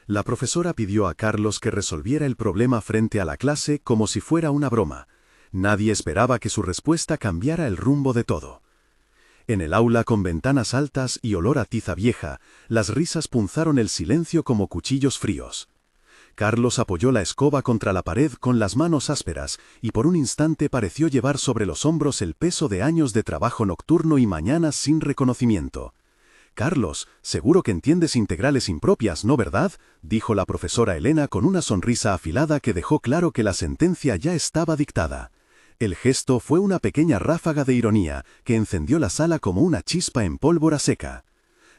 La profesora pidió a Carlos que resolviera el problema frente a la clase como si fuera una broma. Nadie esperaba que su respuesta cambiara el rumbo de todo. En el aula con ventanas altas y olor a tiza vieja, las risas punzaron el silencio como cuchillos fríos. Carlos apoyó la escoba contra la pared con las manos ásperas y por un instante pareció llevar sobre los hombros el peso de años de trabajo nocturno y mañanas sin reconocimiento. «Carlos, seguro que entiendes integrales impropias, ¿no verdad?», dijo la profesora Elena con una sonrisa afilada que dejó claro que la sentencia ya estaba dictada. El gesto fue una pequeña ráfaga de ironía que encendió la sala como una chispa en pólvora seca.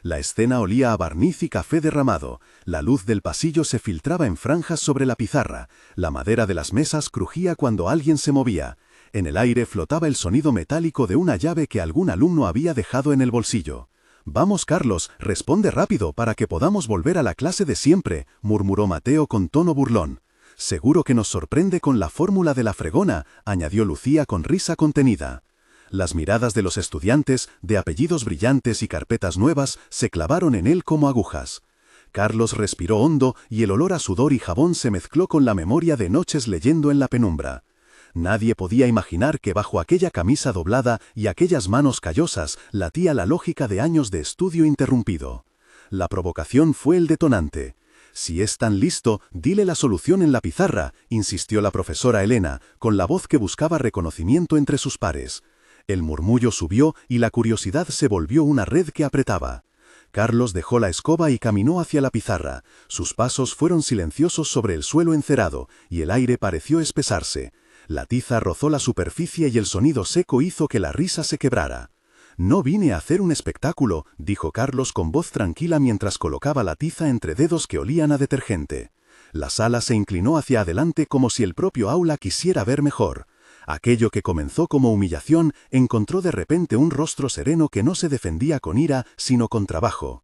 La escena olía a barniz y café derramado, la luz del pasillo se filtraba en franjas sobre la pizarra, la madera de las mesas crujía cuando alguien se movía, en el aire flotaba el sonido metálico de una llave que algún alumno había dejado en el bolsillo. «Vamos, Carlos, responde rápido para que podamos volver a la clase de siempre», murmuró Mateo con tono burlón. «Seguro que nos sorprende con la fórmula de la fregona», añadió Lucía con risa contenida. Las miradas de los estudiantes, de apellidos brillantes y carpetas nuevas, se clavaron en él como agujas. Carlos respiró hondo y el olor a sudor y jabón se mezcló con la memoria de noches leyendo en la penumbra. Nadie podía imaginar que bajo aquella camisa doblada y aquellas manos callosas latía la lógica de años de estudio interrumpido. La provocación fue el detonante. «Si es tan listo, dile la solución en la pizarra», insistió la profesora Elena, con la voz que buscaba reconocimiento entre sus pares. El murmullo subió y la curiosidad se volvió una red que apretaba. Carlos dejó la escoba y caminó hacia la pizarra. Sus pasos fueron silenciosos sobre el suelo encerado, y el aire pareció espesarse. La tiza rozó la superficie y el sonido seco hizo que la risa se quebrara. «No vine a hacer un espectáculo», dijo Carlos con voz tranquila mientras colocaba la tiza entre dedos que olían a detergente. La sala se inclinó hacia adelante como si el propio aula quisiera ver mejor. Aquello que comenzó como humillación encontró de repente un rostro sereno que no se defendía con ira, sino con trabajo.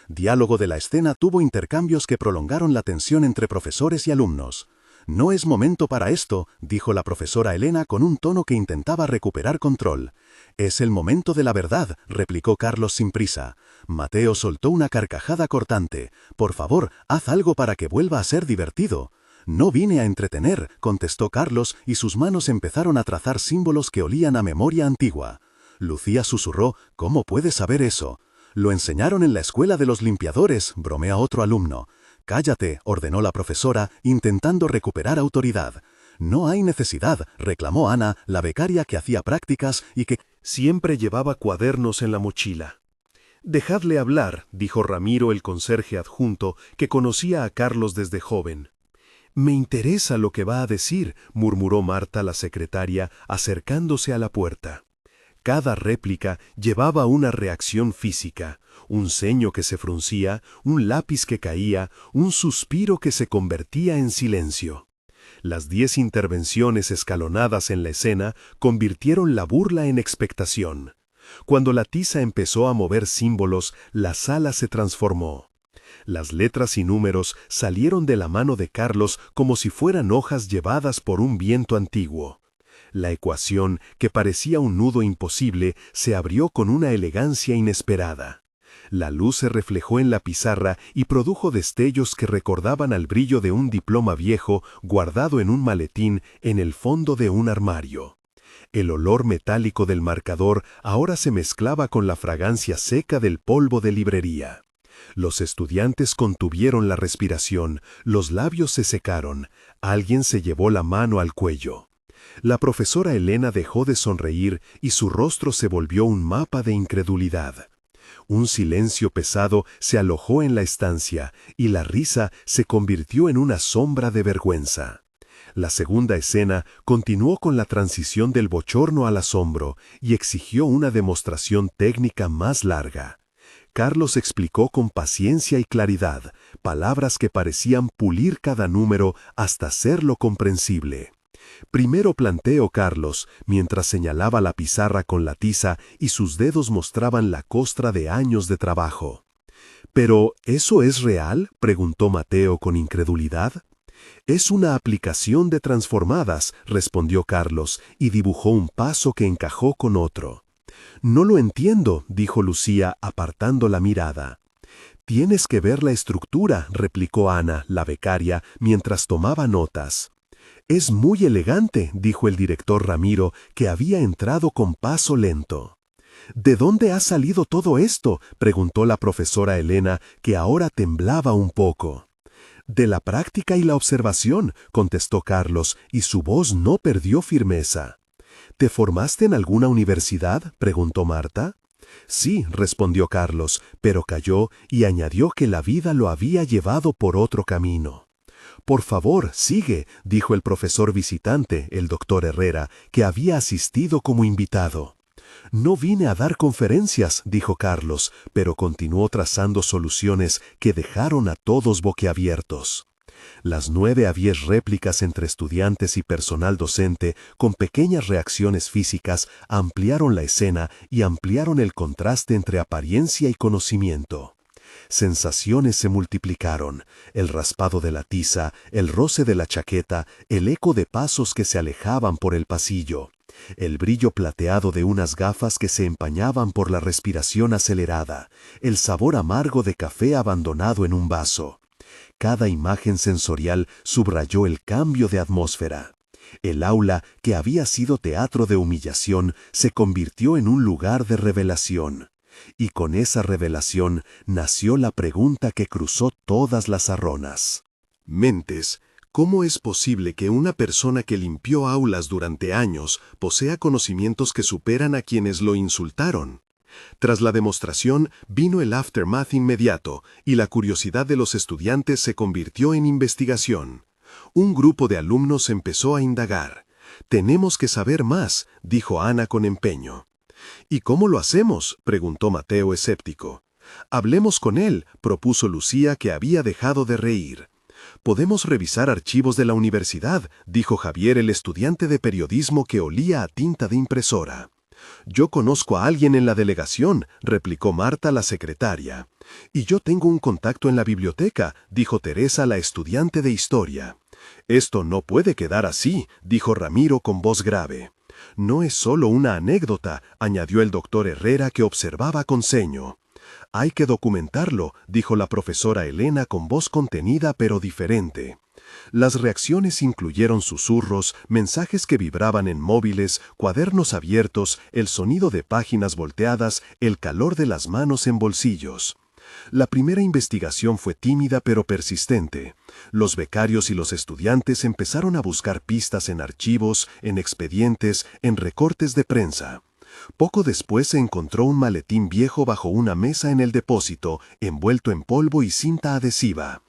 Diálogo de la escena tuvo intercambios que prolongaron la tensión entre profesores y alumnos. «No es momento para esto», dijo la profesora Elena con un tono que intentaba recuperar control. «Es el momento de la verdad», replicó Carlos sin prisa. Mateo soltó una carcajada cortante. «Por favor, haz algo para que vuelva a ser divertido». «No vine a entretener», contestó Carlos y sus manos empezaron a trazar símbolos que olían a memoria antigua. Lucía susurró: «¿Cómo puedes saber eso?» «Lo enseñaron en la escuela de los limpiadores», bromea otro alumno. «Cállate», ordenó la profesora, intentando recuperar autoridad. «No hay necesidad», reclamó Ana, la becaria que hacía prácticas y que siempre llevaba cuadernos en la mochila. «Dejadle hablar», dijo Ramiro, el conserje adjunto, que conocía a Carlos desde joven. «Me interesa lo que va a decir», murmuró Marta, la secretaria, acercándose a la puerta. Cada réplica llevaba una reacción física, un ceño que se fruncía, un lápiz que caía, un suspiro que se convertía en silencio. Las 10 intervenciones escalonadas en la escena convirtieron la burla en expectación. Cuando la tiza empezó a mover símbolos, la sala se transformó. Las letras y números salieron de la mano de Carlos como si fueran hojas llevadas por un viento antiguo. La ecuación, que parecía un nudo imposible, se abrió con una elegancia inesperada. La luz se reflejó en la pizarra y produjo destellos que recordaban al brillo de un diploma viejo guardado en un maletín en el fondo de un armario. El olor metálico del marcador ahora se mezclaba con la fragancia seca del polvo de librería. Los estudiantes contuvieron la respiración, los labios se secaron, alguien se llevó la mano al cuello. La profesora Elena dejó de sonreír y su rostro se volvió un mapa de incredulidad. Un silencio pesado se alojó en la estancia y la risa se convirtió en una sombra de vergüenza. La segunda escena continuó con la transición del bochorno al asombro y exigió una demostración técnica más larga. Carlos explicó con paciencia y claridad, palabras que parecían pulir cada número hasta hacerlo comprensible. Primero planteó Carlos, mientras señalaba la pizarra con la tiza y sus dedos mostraban la costra de años de trabajo. «¿Pero eso es real?», preguntó Mateo con incredulidad. «Es una aplicación de transformadas», respondió Carlos, y dibujó un paso que encajó con otro. «No lo entiendo», dijo Lucía, apartando la mirada. Tienes que ver la estructura, replicó Ana, la becaria, mientras tomaba notas. Es muy elegante, dijo el director Ramiro, que había entrado con paso lento. ¿De dónde ha salido todo esto?, preguntó la profesora Elena, que ahora temblaba un poco. De la práctica y la observación, contestó Carlos, y su voz no perdió firmeza. ¿Te formaste en alguna universidad?, preguntó Marta. Sí, respondió Carlos, pero calló y añadió que la vida lo había llevado por otro camino. Por favor, sigue, dijo el profesor visitante, el doctor Herrera, que había asistido como invitado. No vine a dar conferencias, dijo Carlos, pero continuó trazando soluciones que dejaron a todos boquiabiertos. Las 9 a 10 réplicas entre estudiantes y personal docente, con pequeñas reacciones físicas, ampliaron la escena y ampliaron el contraste entre apariencia y conocimiento. Sensaciones se multiplicaron: el raspado de la tiza, el roce de la chaqueta, el eco de pasos que se alejaban por el pasillo, el brillo plateado de unas gafas que se empañaban por la respiración acelerada, el sabor amargo de café abandonado en un vaso. Cada imagen sensorial subrayó el cambio de atmósfera. El aula, que había sido teatro de humillación, se convirtió en un lugar de revelación. Y con esa revelación nació la pregunta que cruzó todas las arronas. Mentes, ¿cómo es posible que una persona que limpió aulas durante años posea conocimientos que superan a quienes lo insultaron? Tras la demostración vino el aftermath inmediato y la curiosidad de los estudiantes se convirtió en investigación. Un grupo de alumnos empezó a indagar. «Tenemos que saber más», dijo Ana con empeño. «¿Y cómo lo hacemos?», preguntó Mateo escéptico. «Hablemos con él», propuso Lucía, que había dejado de reír. «Podemos revisar archivos de la universidad», dijo Javier, el estudiante de periodismo que olía a tinta de impresora. «Yo conozco a alguien en la delegación», replicó Marta, la secretaria. «Y yo tengo un contacto en la biblioteca», dijo Teresa, la estudiante de historia. «Esto no puede quedar así», dijo Ramiro con voz grave. «No es solo una anécdota», añadió el doctor Herrera, que observaba con ceño. «Hay que documentarlo», dijo la profesora Elena con voz contenida pero diferente. Las reacciones incluyeron susurros, mensajes que vibraban en móviles, cuadernos abiertos, el sonido de páginas volteadas, el calor de las manos en bolsillos. La primera investigación fue tímida pero persistente. Los becarios y los estudiantes empezaron a buscar pistas en archivos, en expedientes, en recortes de prensa. Poco después se encontró un maletín viejo bajo una mesa en el depósito, envuelto en polvo y cinta adhesiva.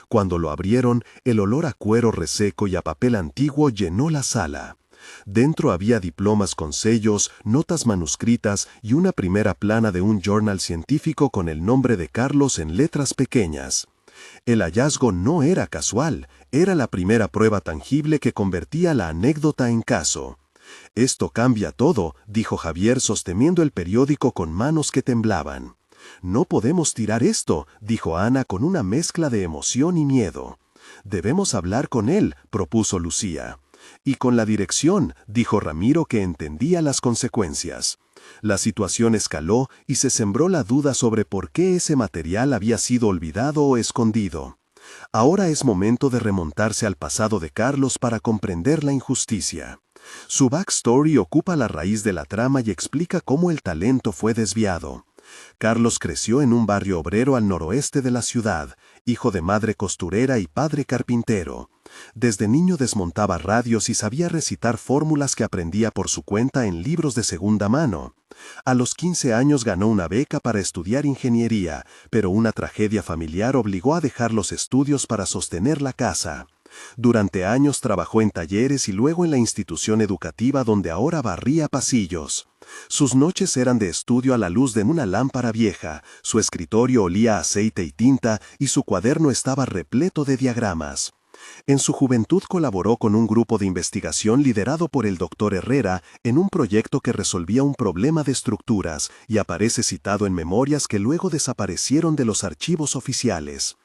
Cuando lo abrieron, el olor a cuero reseco y a papel antiguo llenó la sala. Dentro había diplomas con sellos, notas manuscritas y una primera plana de un journal científico con el nombre de Carlos en letras pequeñas. El hallazgo no era casual, era la primera prueba tangible que convertía la anécdota en caso. «Esto cambia todo», dijo Javier sosteniendo el periódico con manos que temblaban. «No podemos tirar esto», dijo Ana con una mezcla de emoción y miedo. «Debemos hablar con él», propuso Lucía. «Y con la dirección», dijo Ramiro, que entendía las consecuencias. La situación escaló y se sembró la duda sobre por qué ese material había sido olvidado o escondido. Ahora es momento de remontarse al pasado de Carlos para comprender la injusticia. Su backstory ocupa la raíz de la trama y explica cómo el talento fue desviado. Carlos creció en un barrio obrero al noroeste de la ciudad, hijo de madre costurera y padre carpintero. Desde niño desmontaba radios y sabía recitar fórmulas que aprendía por su cuenta en libros de segunda mano. A los 15 años ganó una beca para estudiar ingeniería, pero una tragedia familiar obligó a dejar los estudios para sostener la casa. Durante años trabajó en talleres y luego en la institución educativa donde ahora barría pasillos. Sus noches eran de estudio a la luz de una lámpara vieja, su escritorio olía a aceite y tinta y su cuaderno estaba repleto de diagramas. En su juventud colaboró con un grupo de investigación liderado por el doctor Herrera en un proyecto que resolvía un problema de estructuras y aparece citado en memorias que luego desaparecieron de los archivos oficiales.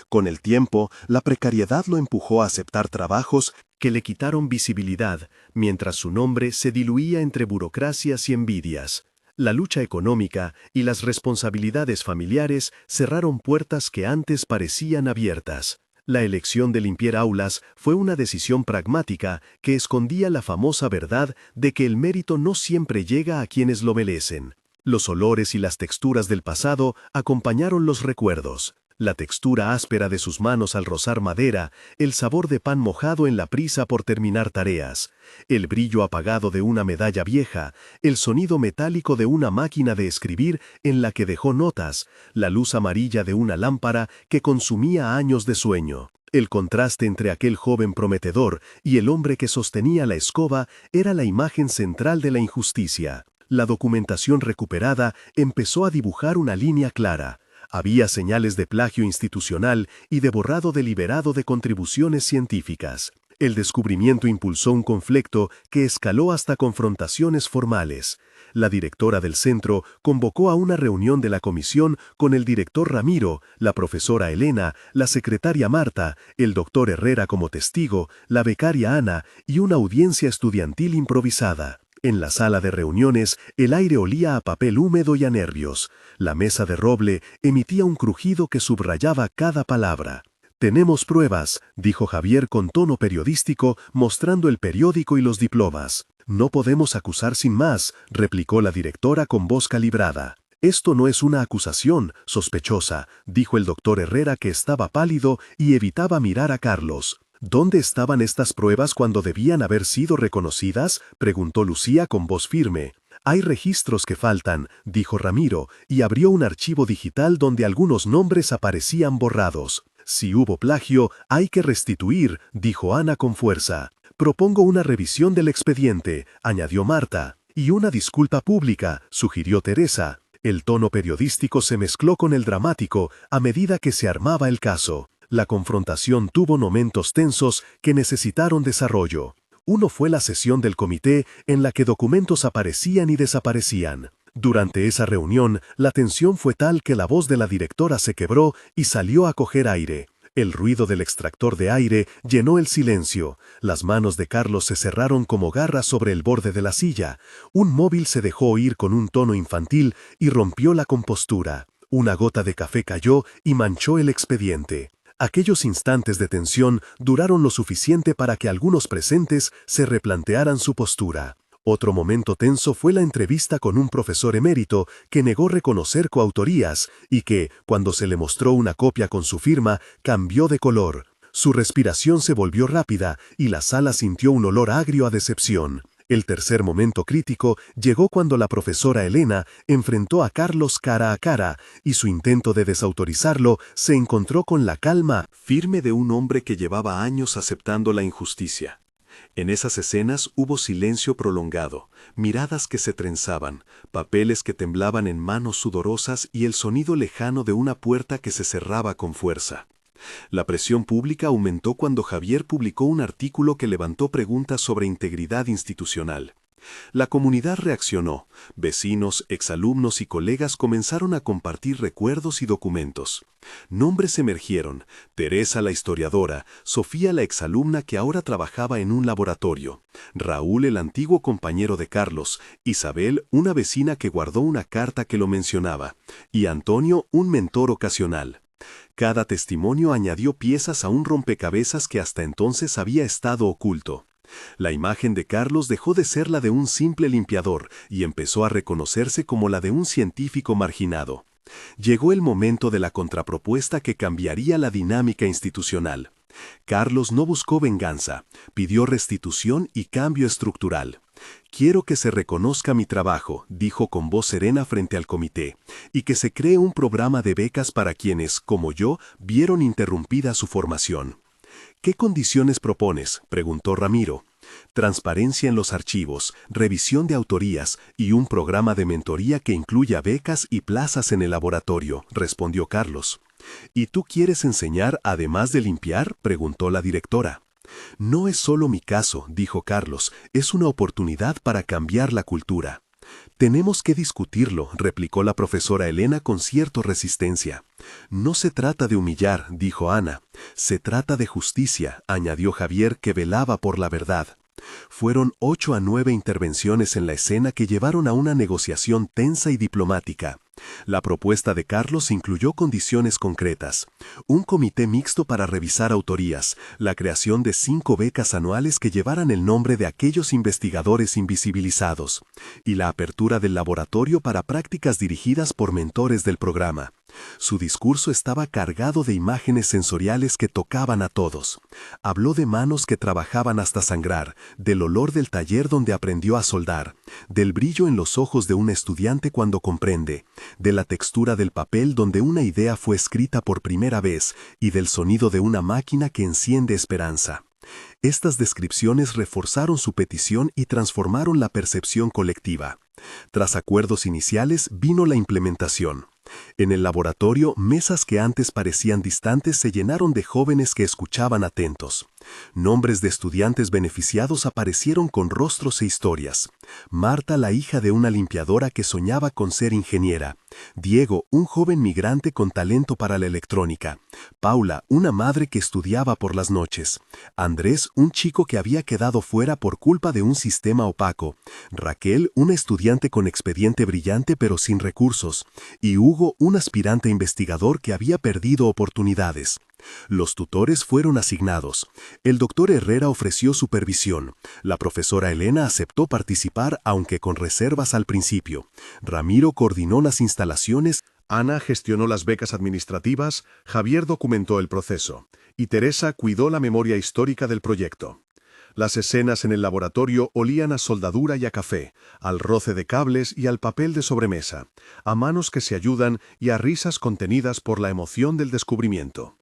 Con el tiempo, la precariedad lo empujó a aceptar trabajos que le quitaron visibilidad, mientras su nombre se diluía entre burocracias y envidias. La lucha económica y las responsabilidades familiares cerraron puertas que antes parecían abiertas. La elección de limpiar aulas fue una decisión pragmática que escondía la famosa verdad de que el mérito no siempre llega a quienes lo merecen. Los olores y las texturas del pasado acompañaron los recuerdos. La textura áspera de sus manos al rozar madera, el sabor de pan mojado en la prisa por terminar tareas, el brillo apagado de una medalla vieja, el sonido metálico de una máquina de escribir en la que dejó notas, la luz amarilla de una lámpara que consumía años de sueño. El contraste entre aquel joven prometedor y el hombre que sostenía la escoba era la imagen central de la injusticia. La documentación recuperada empezó a dibujar una línea clara. Había señales de plagio institucional y de borrado deliberado de contribuciones científicas. El descubrimiento impulsó un conflicto que escaló hasta confrontaciones formales. La directora del centro convocó a una reunión de la comisión con el director Ramiro, la profesora Elena, la secretaria Marta, el doctor Herrera como testigo, la becaria Ana y una audiencia estudiantil improvisada. En la sala de reuniones, el aire olía a papel húmedo y a nervios. La mesa de roble emitía un crujido que subrayaba cada palabra. «Tenemos pruebas», dijo Javier con tono periodístico, mostrando el periódico y los diplomas. «No podemos acusar sin más», replicó la directora con voz calibrada. «Esto no es una acusación sospechosa», dijo el doctor Herrera, que estaba pálido y evitaba mirar a Carlos. «¿Dónde estaban estas pruebas cuando debían haber sido reconocidas?», preguntó Lucía con voz firme. «Hay registros que faltan», dijo Ramiro, y abrió un archivo digital donde algunos nombres aparecían borrados. «Si hubo plagio, hay que restituir», dijo Ana con fuerza. «Propongo una revisión del expediente», añadió Marta. «Y una disculpa pública», sugirió Teresa. El tono periodístico se mezcló con el dramático a medida que se armaba el caso. La confrontación tuvo momentos tensos que necesitaron desarrollo. Uno fue la sesión del comité en la que documentos aparecían y desaparecían. Durante esa reunión, la tensión fue tal que la voz de la directora se quebró y salió a coger aire. El ruido del extractor de aire llenó el silencio. Las manos de Carlos se cerraron como garras sobre el borde de la silla. Un móvil se dejó oír con un tono infantil y rompió la compostura. Una gota de café cayó y manchó el expediente. Aquellos instantes de tensión duraron lo suficiente para que algunos presentes se replantearan su postura. Otro momento tenso fue la entrevista con un profesor emérito que negó reconocer coautorías y que, cuando se le mostró una copia con su firma, cambió de color. Su respiración se volvió rápida y la sala sintió un olor agrio a decepción. El tercer momento crítico llegó cuando la profesora Elena enfrentó a Carlos cara a cara y su intento de desautorizarlo se encontró con la calma firme de un hombre que llevaba años aceptando la injusticia. En esas escenas hubo silencio prolongado, miradas que se trenzaban, papeles que temblaban en manos sudorosas y el sonido lejano de una puerta que se cerraba con fuerza. La presión pública aumentó cuando Javier publicó un artículo que levantó preguntas sobre integridad institucional. La comunidad reaccionó. Vecinos, exalumnos y colegas comenzaron a compartir recuerdos y documentos. Nombres emergieron: Teresa la historiadora, Sofía la exalumna que ahora trabajaba en un laboratorio, Raúl el antiguo compañero de Carlos, Isabel una vecina que guardó una carta que lo mencionaba, y Antonio un mentor ocasional. Cada testimonio añadió piezas a un rompecabezas que hasta entonces había estado oculto. La imagen de Carlos dejó de ser la de un simple limpiador y empezó a reconocerse como la de un científico marginado. Llegó el momento de la contrapropuesta que cambiaría la dinámica institucional. Carlos no buscó venganza, pidió restitución y cambio estructural. «Quiero que se reconozca mi trabajo», dijo con voz serena frente al comité, «y que se cree un programa de becas para quienes, como yo, vieron interrumpida su formación». «¿Qué condiciones propones?», preguntó Ramiro. «Transparencia en los archivos, revisión de autorías y un programa de mentoría que incluya becas y plazas en el laboratorio», respondió Carlos. «¿Y tú quieres enseñar además de limpiar?», preguntó la directora. «No es solo mi caso», dijo Carlos, «es una oportunidad para cambiar la cultura». «Tenemos que discutirlo», replicó la profesora Elena con cierta resistencia. «No se trata de humillar», dijo Ana. «Se trata de justicia», añadió Javier, que velaba por la verdad. Fueron 8 a 9 intervenciones en la escena que llevaron a una negociación tensa y diplomática. La propuesta de Carlos incluyó condiciones concretas: un comité mixto para revisar autorías, la creación de 5 becas anuales que llevaran el nombre de aquellos investigadores invisibilizados, y la apertura del laboratorio para prácticas dirigidas por mentores del programa. Su discurso estaba cargado de imágenes sensoriales que tocaban a todos. Habló de manos que trabajaban hasta sangrar, del olor del taller donde aprendió a soldar, del brillo en los ojos de un estudiante cuando comprende, de la textura del papel donde una idea fue escrita por primera vez y del sonido de una máquina que enciende esperanza. Estas descripciones reforzaron su petición y transformaron la percepción colectiva. Tras acuerdos iniciales vino la implementación. En el laboratorio, mesas que antes parecían distantes se llenaron de jóvenes que escuchaban atentos. Nombres de estudiantes beneficiados aparecieron con rostros e historias. Marta, la hija de una limpiadora que soñaba con ser ingeniera. Diego, un joven migrante con talento para la electrónica. Paula, una madre que estudiaba por las noches. Andrés, un chico que había quedado fuera por culpa de un sistema opaco. Raquel, una estudiante con expediente brillante pero sin recursos. Y Hugo, un aspirante investigador que había perdido oportunidades. Los tutores fueron asignados. El doctor Herrera ofreció supervisión. La profesora Elena aceptó participar, aunque con reservas al principio. Ramiro coordinó las instalaciones. Ana gestionó las becas administrativas, Javier documentó el proceso, y Teresa cuidó la memoria histórica del proyecto. Las escenas en el laboratorio olían a soldadura y a café, al roce de cables y al papel de sobremesa, a manos que se ayudan y a risas contenidas por la emoción del descubrimiento.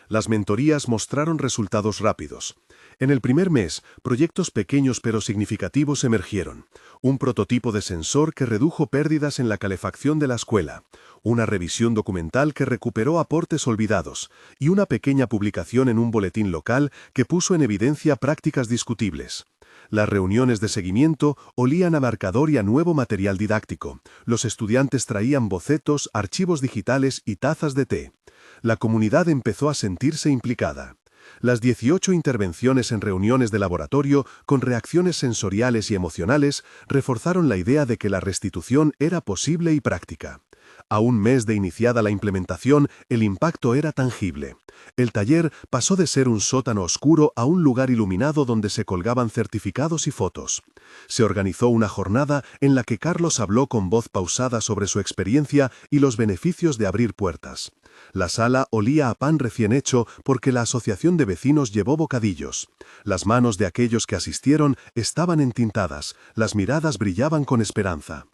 Las mentorías mostraron resultados rápidos. En el primer mes, proyectos pequeños pero significativos emergieron. Un prototipo de sensor que redujo pérdidas en la calefacción de la escuela, una revisión documental que recuperó aportes olvidados y una pequeña publicación en un boletín local que puso en evidencia prácticas discutibles. Las reuniones de seguimiento olían a marcador y a nuevo material didáctico. Los estudiantes traían bocetos, archivos digitales y tazas de té. La comunidad empezó a sentirse implicada. Las 18 intervenciones en reuniones de laboratorio, con reacciones sensoriales y emocionales, reforzaron la idea de que la restitución era posible y práctica. A un mes de iniciada la implementación, el impacto era tangible. El taller pasó de ser un sótano oscuro a un lugar iluminado donde se colgaban certificados y fotos. Se organizó una jornada en la que Carlos habló con voz pausada sobre su experiencia y los beneficios de abrir puertas. La sala olía a pan recién hecho porque la asociación de vecinos llevó bocadillos. Las manos de aquellos que asistieron estaban entintadas, las miradas brillaban con esperanza.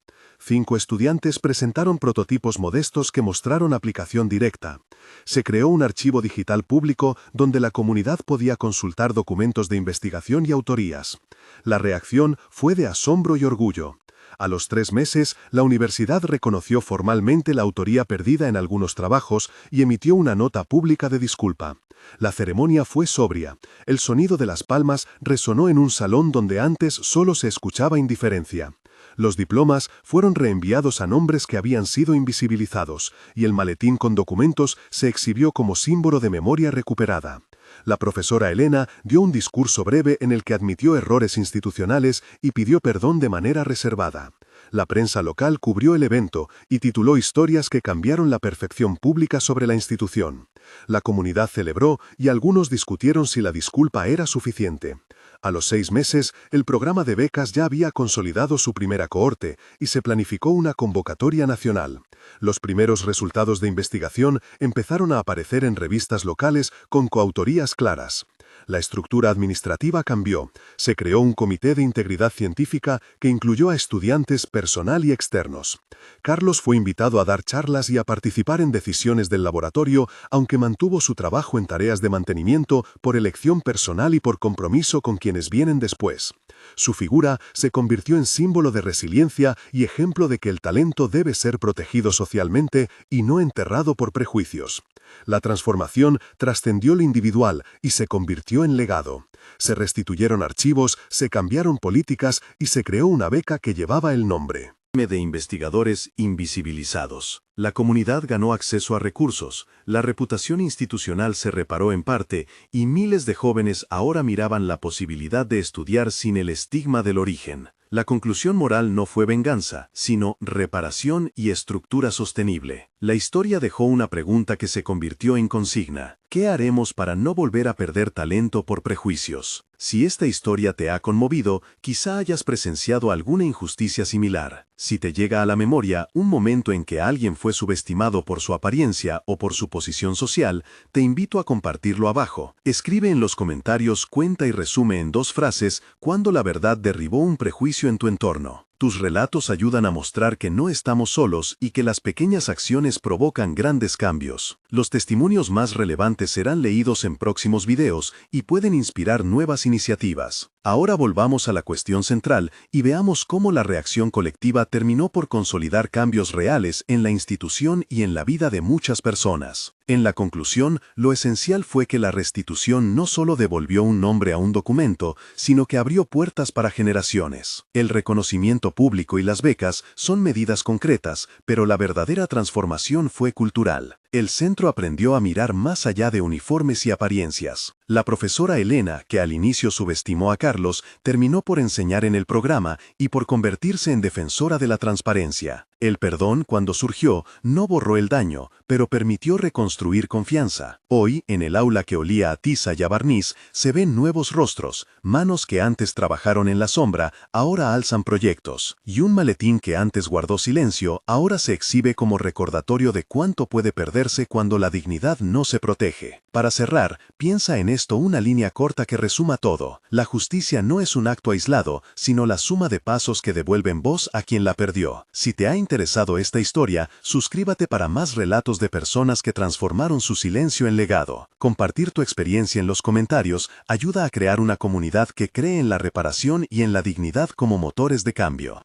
5 estudiantes presentaron prototipos modestos que mostraron aplicación directa. Se creó un archivo digital público donde la comunidad podía consultar documentos de investigación y autorías. La reacción fue de asombro y orgullo. A los 3 meses, la universidad reconoció formalmente la autoría perdida en algunos trabajos y emitió una nota pública de disculpa. La ceremonia fue sobria. El sonido de las palmas resonó en un salón donde antes solo se escuchaba indiferencia. Los diplomas fueron reenviados a nombres que habían sido invisibilizados, y el maletín con documentos se exhibió como símbolo de memoria recuperada. La profesora Elena dio un discurso breve en el que admitió errores institucionales y pidió perdón de manera reservada. La prensa local cubrió el evento y tituló historias que cambiaron la percepción pública sobre la institución. La comunidad celebró y algunos discutieron si la disculpa era suficiente. A los 6 meses, el programa de becas ya había consolidado su primera cohorte y se planificó una convocatoria nacional. Los primeros resultados de investigación empezaron a aparecer en revistas locales con coautorías claras. La estructura administrativa cambió. Se creó un comité de integridad científica que incluyó a estudiantes, personal y externos. Carlos fue invitado a dar charlas y a participar en decisiones del laboratorio, aunque mantuvo su trabajo en tareas de mantenimiento por elección personal y por compromiso con quienes vienen después. Su figura se convirtió en símbolo de resiliencia y ejemplo de que el talento debe ser protegido socialmente y no enterrado por prejuicios. La transformación trascendió lo individual y se convirtió en legado. Se restituyeron archivos, se cambiaron políticas y se creó una beca que llevaba el nombre. de investigadores invisibilizados. La comunidad ganó acceso a recursos, la reputación institucional se reparó en parte y miles de jóvenes ahora miraban la posibilidad de estudiar sin el estigma del origen. La conclusión moral no fue venganza, sino reparación y estructura sostenible. La historia dejó una pregunta que se convirtió en consigna. ¿Qué haremos para no volver a perder talento por prejuicios? Si esta historia te ha conmovido, quizá hayas presenciado alguna injusticia similar. Si te llega a la memoria un momento en que alguien fue subestimado por su apariencia o por su posición social, te invito a compartirlo abajo. Escribe en los comentarios, cuenta y resume en 2 frases cuándo la verdad derribó un prejuicio en tu entorno. Tus relatos ayudan a mostrar que no estamos solos y que las pequeñas acciones provocan grandes cambios. Los testimonios más relevantes serán leídos en próximos videos y pueden inspirar nuevas iniciativas. Ahora volvamos a la cuestión central y veamos cómo la reacción colectiva terminó por consolidar cambios reales en la institución y en la vida de muchas personas. En la conclusión, lo esencial fue que la restitución no solo devolvió un nombre a un documento, sino que abrió puertas para generaciones. El reconocimiento público y las becas son medidas concretas, pero la verdadera transformación fue cultural. El centro aprendió a mirar más allá de uniformes y apariencias. La profesora Elena, que al inicio subestimó a Carlos, terminó por enseñar en el programa y por convertirse en defensora de la transparencia. El perdón, cuando surgió, no borró el daño, pero permitió reconstruir confianza. Hoy, en el aula que olía a tiza y a barniz, se ven nuevos rostros, manos que antes trabajaron en la sombra, ahora alzan proyectos, y un maletín que antes guardó silencio, ahora se exhibe como recordatorio de cuánto puede perderse cuando la dignidad no se protege. Para cerrar, piensa en esto una línea corta que resuma todo. La justicia no es un acto aislado, sino la suma de pasos que devuelven voz a quien la perdió. Si te ha interesado esta historia, suscríbete para más relatos de personas que transformaron su silencio en legado. Compartir tu experiencia en los comentarios ayuda a crear una comunidad que cree en la reparación y en la dignidad como motores de cambio.